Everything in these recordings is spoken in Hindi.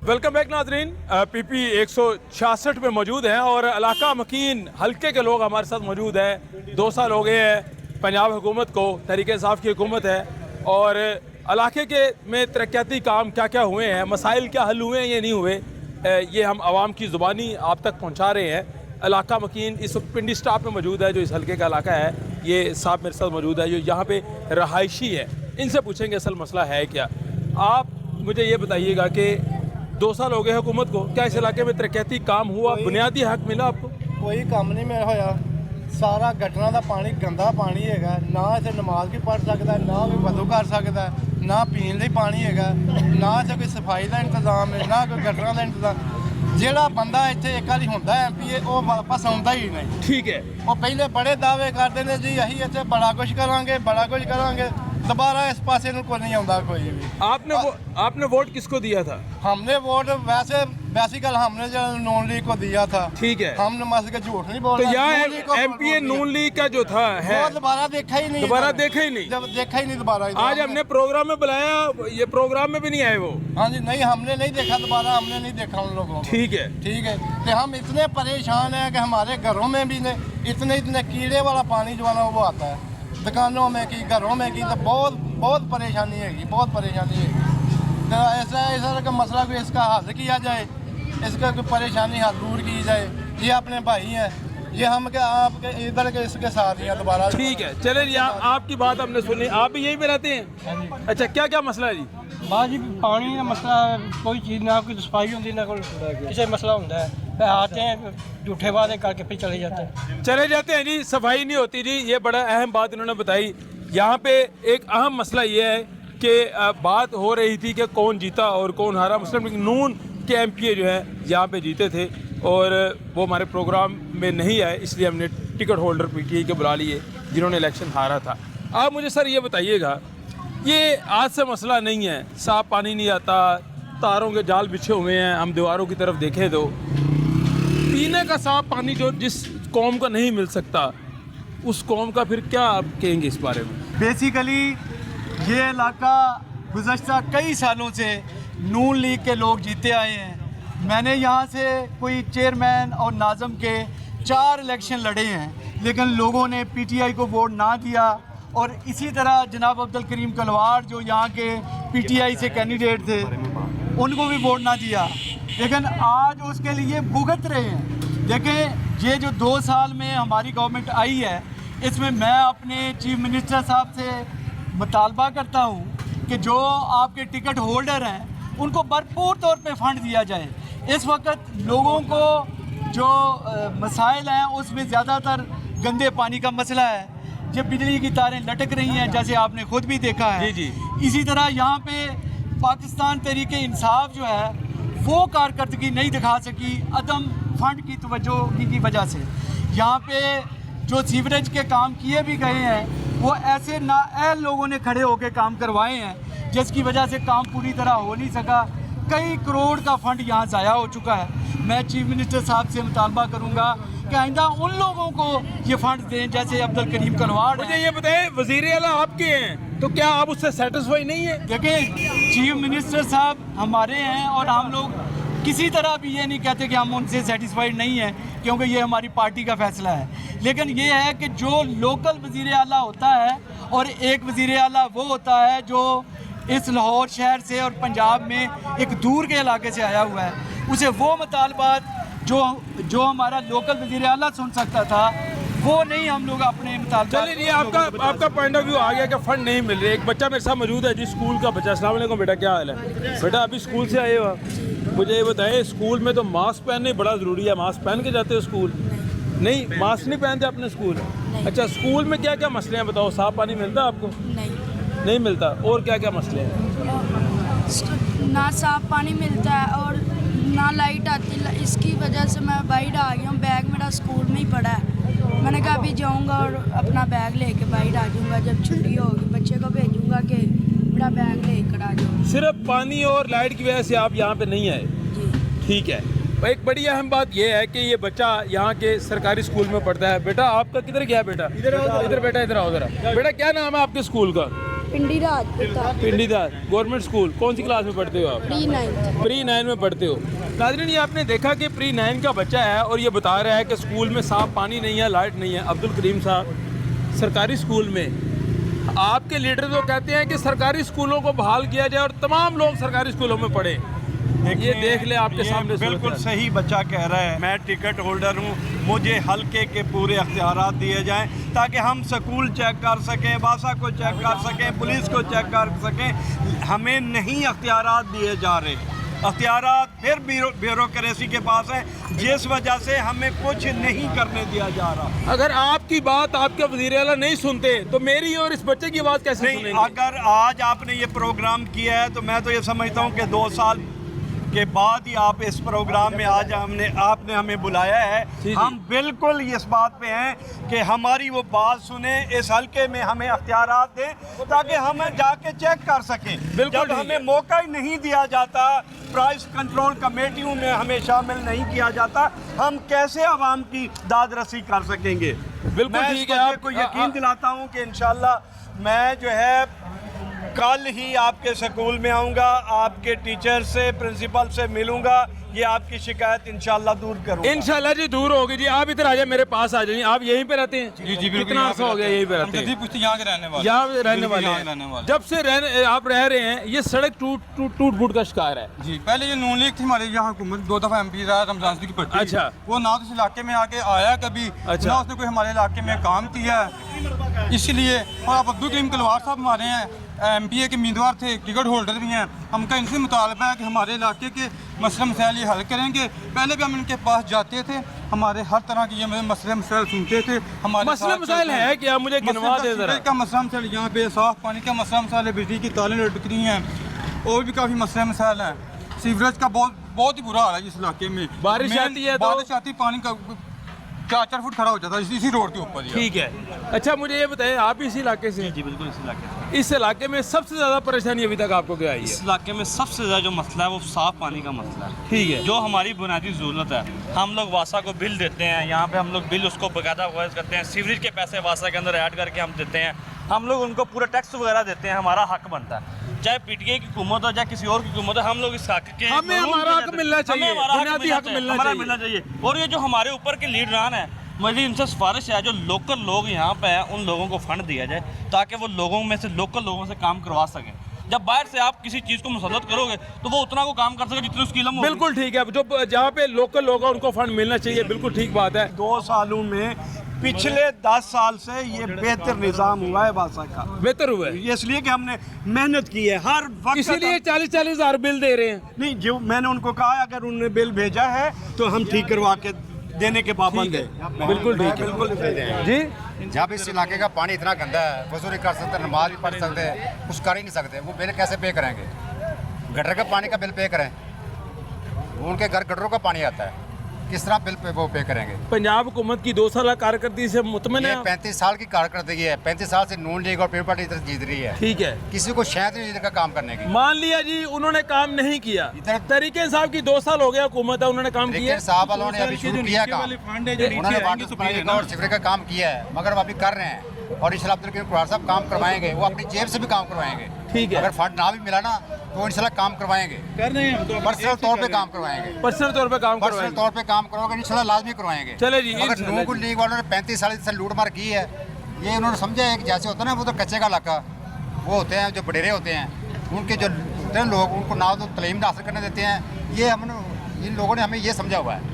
वेलकम बैक नाजरीन। PP 166 में मौजूद हैं और इलाका मकीन हल्के के लोग हमारे साथ मौजूद हैं। 2 साल हो गए हैं पंजाब हुकूमत को, तहरीक इंसाफ की हुकूमत है और इलाके के में तरक्याती काम क्या क्या हुए हैं, मसाइल क्या हल हुए हैं ये नहीं हुए, ये हम आवाम की ज़ुबानी आप तक पहुँचा रहे हैं। इलाका मकीन इस वक्त पिंडी स्टॉप में मौजूद है, जो इस हल्के का इलाका है। ये साहब मेरे साथ मौजूद है जो यहाँ पे रहायशी है। इनसे पूछेंगे असल मसला है क्या। आप मुझे ये बताइएगा कि 2 साल हो गए हुकूमत को, क्या इस इलाके में तरक्याती काम हुआ, बुनियादी हक मिला आपको? कोई काम नहीं मेरा होया। सारा गटरां दा पानी गंदा पानी है, ना इत्थे नमाज भी पढ़ सकता, ना कोई वज़ू कर सकता, ना पीने लई पानी है, ना इत्थे कोई सफाई का इंतजाम है, ना कोई गटरां का इंतजाम। ਜਿਹੜਾ ਬੰਦਾ ਇੱਥੇ ਇੱਕ ਵਾਰੀ ਹੁੰਦਾ MP ਉਹ ਵਾਪਸ ਆਉਂਦਾ ਹੀ ਨਹੀਂ। ठीक है। ਉਹ ਪਹਿਲੇ ਬੜੇ ਦਾਅਵੇ ਕਰਦੇ ਨੇ ਜੀ ਅਸੀਂ ਇੱਥੇ ਬੜਾ ਕੁਝ ਕਰਾਂਗੇ, दोबारा इस पासे को नहीं आता कोई भी। आपने वोट किसको दिया था? हमने वोट वैसे बेसिकल हमने जो नून लीग को दिया था। ठीक है। हम नमाज के झूठ नहीं बोल तो रहे। यहाँ MP नून लीग का जो था है दोबारा देखा ही नहीं। जब देखा ही नहीं दोबारा। आज हमने प्रोग्राम में बुलाया, ये प्रोग्राम में भी नहीं आए वो। हाँ जी, नहीं हमने नहीं देखा दोबारा, हमने नहीं देखा उन लोगों को। ठीक है। कि हम इतने परेशान हैं कि हमारे घरों में भी इतने कीड़े वाला पानी जो है ना वो आता है, दुकानों में की घरों में की, तो बहुत परेशानी है, बहुत परेशानी है। तो ऐसा का मसला भी इसका हल किया जाए, इसका कोई परेशानी हल दूर की जाए। ये अपने भाई हैं, ये हम क्या आपके इधर के इसके साथ ही हैं दोबारा। ठीक है, चले आपकी बात हमने सुनी, आप भी यहीं पे रहते हैं? अच्छा, क्या क्या मसला है जी? बात जी पानी का मसला, कोई चीज़ ना कोई सफाई होती ना कोई किसी मसला होता है, फिर आते हैं झूठे वादे करके फिर चले जाते हैं जी। सफाई नहीं होती जी, ये बड़ा अहम बात इन्होंने बताई। यहाँ पे एक अहम मसला ये है कि बात हो रही थी कि कौन जीता और कौन हारा। मुस्लिम लीग नून के MP जो है यहाँ पे जीते थे और वो हमारे प्रोग्राम में नहीं आए, इसलिए हमने टिकट होल्डर PTI के बुला लिए जिन्होंने इलेक्शन हारा था। आप मुझे सर ये बताइएगा, ये आज से मसला नहीं है, साफ पानी नहीं आता, तारों के जाल बिछे हुए हैं, हम दीवारों की तरफ देखें तो पीने का साफ पानी जो जिस कौम को नहीं मिल सकता, उस कौम का फिर क्या आप कहेंगे इस बारे में? बेसिकली ये इलाका गुज़श्ता कई सालों से नून लीग के लोग जीते आए हैं। मैंने यहाँ से कोई चेयरमैन और नाज़म के 4 इलेक्शन लड़े हैं, लेकिन लोगों ने PTI को वोट ना दिया। और इसी तरह जनाब अब्दुल करीम कलवार जो यहाँ के PTI से कैंडिडेट थे, उनको भी वोट ना दिया, लेकिन आज उसके लिए भुगत रहे हैं। देखें, ये जो 2 साल में हमारी गवर्नमेंट आई है, इसमें मैं अपने चीफ मिनिस्टर साहब से मुतालबा करता हूँ कि जो आपके टिकट होल्डर हैं उनको भरपूर तौर पे फंड दिया जाए। इस वक्त लोगों को जो मसाइल हैं उसमें ज़्यादातर गंदे पानी का मसला है, जब बिजली की तारें लटक रही हैं जैसे आपने खुद भी देखा है। जी। इसी तरह यहाँ पे पाकिस्तान तहरीक इंसाफ जो है वो कारकर्दगी नहीं दिखा सकी अदम फंड की तवज्जो की वजह से। यहाँ पे जो सीवरेज के काम किए भी गए हैं वो ऐसे नाअहल लोगों ने खड़े होकर काम करवाए हैं, जिसकी वजह से काम पूरी तरह हो नहीं सका। कई करोड़ का फंड यहाँ ज़ाया हो चुका है। मैं चीफ मिनिस्टर साहब से मुतालबा करूँगा कि आइंदा उन लोगों को ये फंड दें जैसे अब्दुल करीम कलवार। मुझे ये बताएं, वज़ीर आला आपके हैं तो क्या आप उससे सेटिस्फाई नहीं है? देखिए, चीफ मिनिस्टर साहब हमारे हैं और हम लोग किसी तरह भी ये नहीं कहते कि हम उनसे सेटिस्फाइड नहीं हैं, क्योंकि ये हमारी पार्टी का फैसला है। लेकिन ये है कि जो लोकल वज़ीर आला होता है और एक वज़ीर आला वो होता है जो इस लाहौर शहर से और पंजाब में एक दूर के इलाके से आया हुआ है, उसे वो मुतालबात जो हमारा लोकल वज़ीर आला सुन सकता था वो नहीं हम लोग अपने मुतालबात। चलिए, आपका पॉइंट ऑफ व्यू आ गया कि फंड नहीं मिल रहे। एक बच्चा मेरे साथ मौजूद है जी, स्कूल का बच्चा। अस्सलाम वालेकुम बेटा, क्या हाल है? बेटा अभी स्कूल से आए हो, मुझे ये बताएं, स्कूल में तो मास्क पहनने बड़ा ज़रूरी है, मास्क पहन के जाते हो स्कूल? नहीं, मास्क नहीं पहनते अपने स्कूल? अच्छा, स्कूल में क्या क्या मसले हैं बताओ? साफ़ पानी मिलता है आपको? नहीं मिलता। और क्या क्या मसले हैं? ना साफ पानी मिलता है और ना लाइट आती। इसकी वजह से मैं बाहर आ गया हूँ। बैग मेरा स्कूल में ही पड़ा है। मैंने कहा अभी जाऊँगा और अपना बैग लेके बाहर आ जाऊँगा, जब छुट्टी होगी बच्चे को भेजूँगा कि मेरा बैग लेकर आ जाओ। सिर्फ पानी और लाइट की वजह से आप यहाँ पे नहीं आए? जी। ठीक है। एक बड़ी अहम बात यह है कि ये बच्चा यहाँ के सरकारी स्कूल में पढ़ता है। बेटा आपका किधर गया बेटा? इधर बेटा, इधर आओ ज़रा। बेटा क्या नाम है आपके स्कूल का? पिंडी राजपुता पिंडी दास गवर्नमेंट स्कूल। कौन सी क्लास में पढ़ते हो आप? प्री-9। प्री-9 में पढ़ते हो। नाज़रीन, ये आपने देखा कि प्री-9 का बच्चा है और ये बता रहा है कि स्कूल में साफ पानी नहीं है, लाइट नहीं है। अब्दुल करीम साहब, सरकारी स्कूल में आपके लीडर तो कहते हैं कि सरकारी स्कूलों को बहाल किया जाए और तमाम लोग सरकारी स्कूलों में पढ़ें। ये देख ले आपके सामने बिल्कुल सही बच्चा कह रहा है। मैं टिकट होल्डर हूँ, मुझे हल्के के पूरे अख्तियारात दिए जाएं ताकि हम स्कूल चेक कर सकें, बासा को चेक कर सकें, पुलिस को चेक कर सकें। हमें नहीं अख्तियारात दिए जा रहे, अख्तियारात फिर ब्यूरोक्रेसी के पास है, जिस वजह से हमें कुछ नहीं करने दिया जा रहा। अगर आपकी बात आपके वज़ीर आला नहीं सुनते तो मेरी और इस बच्चे की बात कैसे नहीं, सुनेंगे? अगर आज आपने ये प्रोग्राम किया है तो मैं तो ये समझता हूँ कि 2 साल के बाद ही आप इस प्रोग्राम में आज आपने हमें बुलाया है। हम बिल्कुल इस बात पे हैं कि हमारी वो बात सुने, इस हल्के में हमें अख्तियारात दें ताकि हम जाके चेक कर सकें। जब हमें मौका ही नहीं दिया जाता, प्राइस कंट्रोल कमेटियों में हमें शामिल नहीं किया जाता, हम कैसे आवाम की दाद रसी कर सकेंगे? बिल्कुल मैं ठीक है। आपको यकीन दिलाता हूँ कि इंशाल्लाह मैं जो है कल ही आपके स्कूल में आऊँगा, आपके टीचर से, प्रिंसिपल से मिलूँगा, ये आपकी शिकायत इंशाल्लाह दूर करूँगा। इंशाल्लाह जी दूर होगी जी। आप इधर आ जाए, मेरे पास आ जाइए। आप यहीं पे रहते हैं? जी बिल्कुल। कितना अर्सा हो गया यहीं पे रहते हैं? यहाँ के रहने वाले, यहाँ रहने वाले हैं। जब से आप रह रहे हैं ये सड़क टूट फूट का शिकार है जी। पहले ये नून लीग थी हमारे यहाँ हुकूमत, 2 दफ़ा MP रहा रमजान की पट्टी। अच्छा। वो ना तो इस इलाके में आके आया कभी, अच्छा। ना उसने कोई हमारे इलाके में काम किया है। इसलिए और आप अब्दुल करीम कलवार साहब हमारे हैं, MPA के उम्मीदवार थे, टिकट होल्डर भी हैं। हमका इनसे मुतालबा है कि हमारे इलाके के मसले मसाइल ये हल करेंगे। पहले भी हम इनके पास जाते थे, हमारे हर तरह की ये मसले मसाइल सुनते थे। हमारे मसले मसाइल है क्या? मुझे गिनवा दे जरा। का मसला मसाइल यहाँ पे, साफ पानी का मसला मसाइल है, बिजली की तारें लटक रही हैं, और भी काफ़ी मसले मसाइल हैं। सीवरेज का बहुत ही बुरा हाल है इस इलाके में। बारिश आती है तो बारिश आती, पानी का 4-4 फुट खड़ा हो जाता है इसी रोड के ऊपर। ठीक है। अच्छा, मुझे ये बताएं, आप इसी इलाके से? जी बिल्कुल, इस इलाके से। इस इलाके में सबसे ज़्यादा परेशानी अभी तक आपको क्या आई इस है? इलाके में सबसे ज़्यादा जो मसला है वो साफ़ पानी का मसला है। ठीक है। जो हमारी बुनियादी ज़रूरत है, हम लोग वासा को बिल देते हैं, यहाँ पे हम लोग बिल उसको बाकायदा वाइज करते हैं, सीवरेज के पैसे वासा के अंदर ऐड करके हम देते हैं, हम लोग उनको पूरा टैक्स वगैरह देते हैं, हमारा हक बनता है। चाहे PTI की हुकूमत हो, चाहे किसी और की हुकूमत हो, हम लोग इस हक के, हमें हमारा हक मिलना चाहिए, बुनियादी हक मिलना चाहिए। और ये जो हमारे ऊपर के लीडरान है, मुझे इनसे सिफारिश है, जो लोकल लोग यहाँ पे हैं उन लोगों को फंड दिया जाए ताकि वो लोगों में से, लोकल लोगों से काम करवा सकें। जब बाहर से आप किसी चीज़ को मुसल्लत करोगे तो वो उतना को काम कर सके जितनी उसकी इल्म होगी। बिल्कुल ठीक है। जो जहाँ पे लोकल लोग हैं उनको फंड मिलना चाहिए, बिल्कुल ठीक बात है। 2 सालों में पिछले 10 साल से ये बेहतर निज़ाम हुआ है वासा का। बेहतर हुआ है ये इसलिए कि हमने मेहनत की है हर वक्त। इसीलिए 40-40 हज़ार बिल दे रहे हैं। नहीं, जो मैंने उनको कहा अगर उन्होंने बिल भेजा है तो हम ठीक करवा के देने के पाबंद है। बिल्कुल ठीक है। बिल्कुल जी। जहाँ पे इस इलाके का पानी इतना गंदा है, वसूली कर सकते हैं, नमाज भी पढ़ सकते हैं, कुछ कर ही नहीं सकते। वो बिल कैसे पे करेंगे? गटर का पानी का बिल पे करें, वो उनके घर गटरों का पानी आता है, किस तरह बिल पे वो पे करेंगे? पंजाब हुकूमत की 2 साल कारकर्दगी से मुतमन है? 35 साल की कारकर्दगी है, 35 साल से नून लीग और पीपल पार्टी इधर जीत रही है। ठीक है। किसी को शायद नहीं इधर का काम करने की। मान लिया जी उन्होंने काम नहीं किया, तरीके साहब की 2 साल हो गया हुकूमत है, उन्होंने काम किया? साहब वालों ने अभी शुरू किया काम, उन्होंने वाटर सप्लाई का और सीवरेज का काम किया है, मगर वो अभी कर रहे हैं और इंशाल्लाह अब्दुल करीम कुरार साहब काम करवाएंगे, वो अपनी जेब से भी काम करवाएंगे। ठीक है। अगर फंड ना भी मिला ना तो इंशाल्लाह काम करवाएंगे, पर्सनल तौर पे काम करवाएंगे, पर्सनल तौर पे काम पर्सनल करवाएंगे। तौर पे काम करोगे इंशाल्लाह लाजमी करवाएंगे। चले जी। अगर नून लीग वालों ने 35 साल से लूट मार की है, ये उन्होंने समझा है कि जैसे होता है ना वो तो कच्चे का इलाका, वो होते हैं जो बडेरे होते हैं, उनके जो होते हैं लोग, उनको ना तो तलीम हासिल करने देते हैं। ये इन लोगों ने हमें ये समझा हुआ है,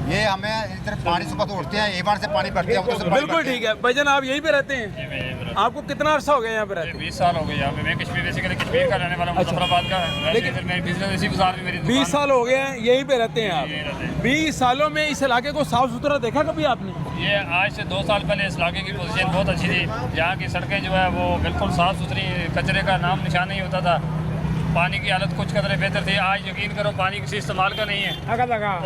ये हमें इधर पानी सुबह तो उठते हैं, एवान से पानी भरते हैं। बिल्कुल ठीक है। भाईजान आप यहीं पे रहते हैं? आपको कितना अर्सा हो गया यहाँ पे रहते? 20 साल हो गए यहाँ पे। मैं कश्मीर बेसिकली कश्मीर का रहने वाला हूँ, मुजफ्फराबाद का है। लेकिन मेरी बिजनेस इसी बाजार में मेरी 20 साल हो गए हैं यहीं पे रहते हैं आप? 20 सालों में इस इलाके को साफ सुथरा देखा कभी आपने? ये आज से 2 साल पहले इस इलाके की पोजीशन बहुत अच्छी थी। यहाँ की सड़कें जो है वो बिल्कुल साफ़ सुथरी, कचरे का नाम निशान नहीं होता था, पानी की हालत कुछ कदर बेहतर थी। आज यकीन करो पानी किसी इस्तेमाल का नहीं है।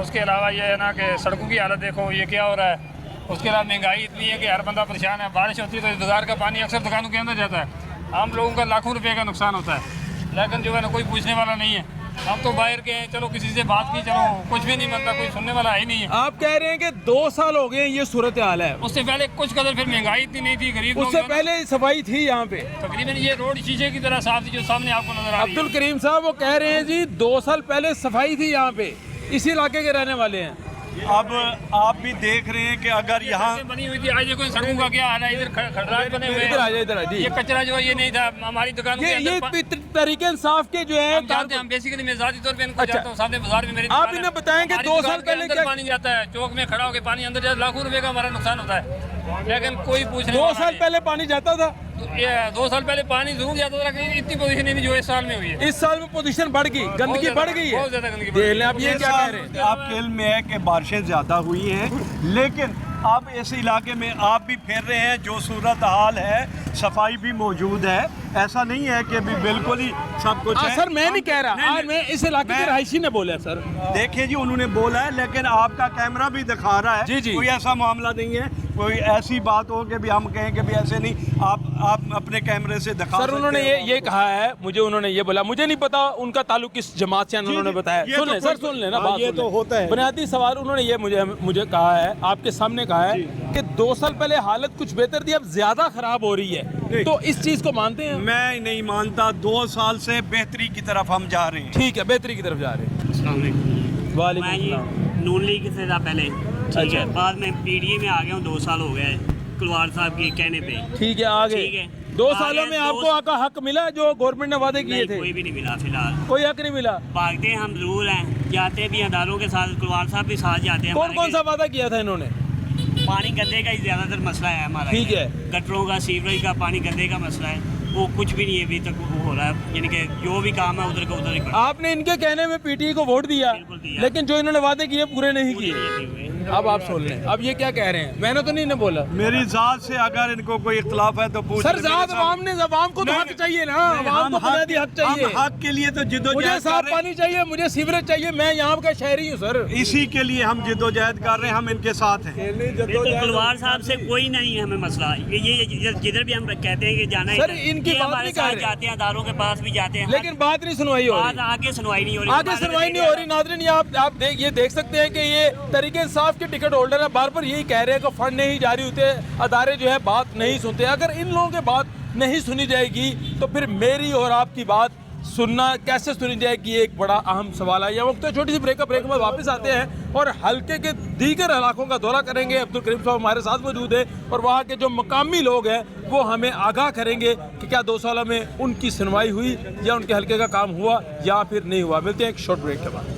उसके अलावा ये है ना कि सड़कों की हालत देखो ये क्या हो रहा है। उसके अलावा महंगाई इतनी है कि हर बंदा परेशान है। बारिश होती है तो बाजार का पानी अक्सर दुकानों के अंदर जाता है, आम लोगों का लाखों रुपये का नुकसान होता है, लेकिन जो है ना कोई पूछने वाला नहीं है। हम तो बाहर के हैं, चलो किसी से बात की, चलो कुछ भी नहीं बनता, कोई सुनने वाला है ही नहीं है। आप कह रहे हैं कि 2 साल हो गए ये सूरत हाल है। उससे पहले कुछ कदर फिर महंगाई इतनी नहीं थी, गरीब लोग उससे जो है ना, पहले सफाई थी यहाँ पे। तकरीबन ये रोड शीशे की तरह साफ थी जो सामने आपको नजर आ रही है। अब्दुल करीम साहब वो कह रहे हैं जी 2 साल पहले सफाई थी यहाँ पे, इसी इलाके के रहने वाले हैं। अब आप भी देख रहे हैं कि अगर यहाँ सड़कें बनी हुई थी, आज देखो सड़कों का क्या हाल है, इधर खड़राज बने हुए इधर आ हैं। जाए, इधर आ जी। ये कचरा जो है ये नहीं था हमारी दुकान के ये अंदर। तरीके इंसाफ के जो है हम जानते हैं, हम बेसिकली मैं ज़ाती तौर पे इनको अच्छा। जानता हूँ, सामने बाजार में मेरी आप दुकान है। इन्हें बताएं कि हमारी 2 दुकान साल के पहले अंदर क्या पानी जाता है, चौक में खड़ा होकर पानी अंदर जाता, लाखों रुपए का हमारा नुकसान होता है, लेकिन कोई पूछने 2 वाला साल नहीं। पहले पानी जाता था, ये 2 साल पहले पानी जरूर जाता था, लेकिन इतनी पोजीशन नहीं जो इस साल में हुई है। इस साल में पोजीशन बढ़ गई, गंदगी ज्यादा- बढ़ गई है। बहुत ज्यादा गंदगी बढ़ देख गई। लें आप ये क्या कह रहे हैं। आपके इल्म में है कि बारिशें ज़्यादा हुई हैं, लेकिन अब इस इलाके में आप भी फिर रहे हैं, जो सूरत हाल है सफाई भी मौजूद है, ऐसा नहीं है कि अभी बिल्कुल ही सब कुछ है। सर मैं नहीं कह रहा, नहीं, आज मैं इस इलाके के मैं- रहायशी ने बोला सर। देखिए जी उन्होंने बोला है, लेकिन आपका कैमरा भी दिखा रहा है जी, जी। कोई ऐसा मामला नहीं है, कोई ऐसी बात हो कि भी हम कहें कि भी ऐसे नहीं, आप अपने कैमरे से दिखा सर सकते उन्होंने हो। ये कहा है, मुझे उन्होंने ये बोला, मुझे नहीं पता उनका ताल्लुक किस जमात से, उन्होंने बताया। ये सुन तो लें सर, कोई- सुन लेना हाँ, बात ये सुन तो लें। होता है। बुनियादी सवाल उन्होंने ये मुझे कहा है, आपके सामने कहा है कि 2 साल पहले हालत कुछ बेहतर थी, अब ज्यादा खराब हो रही है, तो इस चीज को मानते हैं? मैं नहीं मानता, 2 साल से बेहतरी की तरफ हम जा रहे हैं। ठीक है, बेहतरी की तरफ जा रहे हैं। वालेकुम मैं जी अस्सलाम। नून लीग से था पहले, ठीक है, बाद में पीडीए में आ गया हूँ, 2 साल हो गए कुलवार साहब के कहने पे। ठीक है, आगे ठीक है। 2 आगे सालों में दो- आपको आपका हक मिला जो गवर्नमेंट ने वादे किए नहीं, थे? कोई भी नहीं मिला फिलहाल। कोई हक नहीं मिला। भागते हम जरूर हैं, जाते भी अदारों के साथ, कुलवार साहब भी साथ जाते हैं। कौन हमारे कौन सा वादा किया था इन्होंने? पानी गंदे का ही ज्यादातर मसला है हमारा। ठीक है। गटरों का, सीवरेज का, पानी गंदे का मसला है, वो कुछ भी नहीं है अभी तक वो हो रहा है, यानी कि जो भी काम है उधर का उधर ही पड़ा। आपने इनके कहने में पीटीआई को वोट दिया, बिल्कुल दिया। लेकिन जो इन्होंने वादे किए पूरे नहीं पूरे नहीं किए। हुए। अब आप सुन लें, अब ये क्या कह रहे हैं, मैंने तो नहीं ना बोला। मेरी जात से अगर इनको कोई इख्तलाफ है तो पूछ सर लें मेरे जात सामने। अवाम को तो नहीं, हक चाहिए ना, नहीं, अवाम हम को बुनियादी हक चाहिए। हम हक के लिए तो मुझे जिद्दोजहद साफ कर रहे हैं। पानी चाहिए, मुझे सीवरेज चाहिए, मैं यहाँ का शहरी हूँ सर। इसी के लिए हम जिद्दोजहद कर रहे हैं, हम इनके साथ हैं। बिल्कुल, कुलवार साहब से कोई नहीं है हमें मसला, ये जिधर भी हम कहते हैं कि जाना है, सर, इनकी ये बात हमारे नहीं कर साथ रहे। जाते हैं, अदारों के पास भी जाते हैं, लेकिन बात नहीं सुनवाई हो बात रही, आगे सुनवाई नहीं हो रही। आगे सुनवाई नहीं हो रही। नाज़रीन आप ये देख सकते हैं कि ये तरीके इंसाफ के टिकट होल्डर है, बार बार यही कह रहे हैं कि फंड नहीं जारी होते, अदारे जो है बात नहीं सुनते। अगर इन लोगों की बात नहीं सुनी जाएगी तो फिर मेरी और आपकी बात सुनना कैसे सुनी जाएगी, ये एक बड़ा अहम सवाल है। यह वक्त तो छोटी सी ब्रेक में वापस आते हैं और हल्के के दीगर इलाकों का दौरा करेंगे। अब्दुल करीम साहब हमारे साथ मौजूद है और वहाँ के जो मकामी लोग हैं वो हमें आगाह करेंगे कि क्या 2 सालों में उनकी सुनवाई हुई या उनके हल्के का काम हुआ या फिर नहीं हुआ। मिलते हैं एक शॉर्ट ब्रेक के बाद।